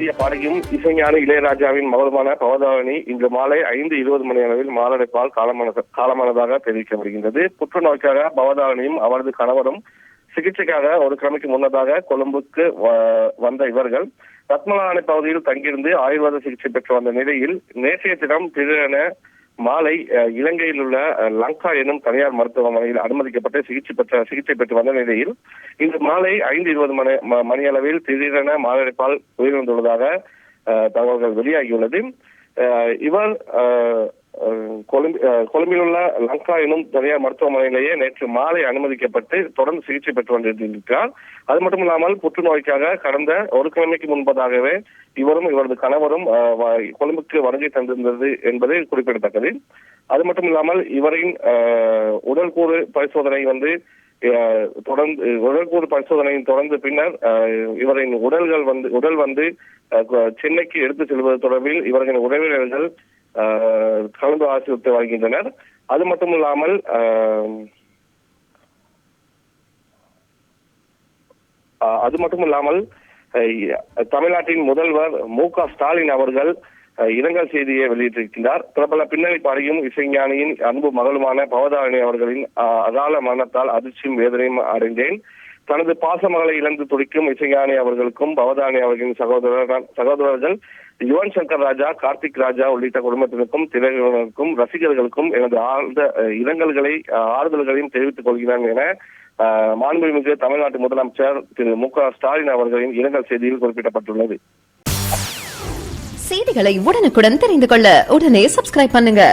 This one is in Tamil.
பாடிய பாடகியும் இசைஞானி இளையராஜாவின் மகளுமான பவதாரணி இன்று மாலை 5:20 மணி அளவில் மாரடைப்பால் காலமானதாக தெரிவிக்கப்படுகின்றது. புற்றுநோய்க்காக பவதாரணியும் அவரது கணவரும் சிகிச்சைக்காக ஒரு கிழமைக்கு முன்னதாக கொழும்புக்கு வந்த இவர்கள் ரத்மலானை பகுதியில் தங்கியிருந்து ஆயுர்வேத சிகிச்சை பெற்று வந்த நிலையில் நேற்றைய தினம் திடீரென மாலை இலங்கையில் உள்ள லங்கா எனும் தனியார் மருத்துவமனையில் அனுமதிக்கப்பட்டு சிகிச்சை பெற்று வந்த நிலையில் இன்று மாலை 5:20 மணி அளவில் திடீரென மாரடைப்பால் உயிரிழந்துள்ளதாக தகவல்கள் வெளியாகியுள்ளது. இவர் கொழும்பில் உள்ள லங்கா எனும் தனியார் மருத்துவமனையிலேயே நேற்று மாலை அனுமதிக்கப்பட்டு தொடர்ந்து சிகிச்சை பெற்று வந்திருக்கிறார். அது மட்டுமில்லாமல் புற்றுநோய்க்காக கடந்த ஒரு கிழமைக்கு முன்பதாகவே இவரும் இவரது கணவரும் கொழும்புக்கு வருகை தந்திருந்தது என்பது குறிப்பிடத்தக்கது. அது மட்டும் இல்லாமல் இவரின் உடல்கூறு பரிசோதனை பரிசோதனையின் தொடர்ந்து பின்னர் இவரின் உடல் வந்து சென்னைக்கு எடுத்து செல்வது தொடர்பில் இவர்களின் உறவினர்கள் கலந்து ஆலோசித்து வருகின்றனர். அது மட்டுமில்லாமல் தமிழ்நாட்டின் முதல்வர் மு.க. ஸ்டாலின் அவர்கள் இரங்கல் செய்தியை வெளியிட்டிருக்கிறார். பிரபல பின்னணி பாடகியும் இசைஞானியின் அன்பு மகளுமான பவதாரணி அவர்களின் அகால மரணத்தால் அதிர்ச்சியும் வேதனையும் அடைந்தேன். தனது பாசமகளை இழந்து துடிக்கும் இசைஞானி அவர்களுக்கும் பவதாரணி அவர்களின் சகோதரர்கள் யுவன் சங்கர் ராஜா, கார்த்திக் ராஜா உள்ளிட்ட குடும்பத்தினருக்கும் திரையுலகினருக்கும் ரசிகர்களுக்கும் எனது ஆழ்ந்த ஆறுதல்களையும் தெரிவித்துக் கொள்கிறேன் என மாண்புமிகு தமிழ்நாட்டு முதலமைச்சர் திரு மு.க. ஸ்டாலின் அவர்களின் இரங்கல் செய்தியில் குறிப்பிடப்பட்டுள்ளது. செய்திகளை உடனுக்குடன் தெரிந்து கொள்ள உடனே சப்ஸ்கிரைப் பண்ணுங்க.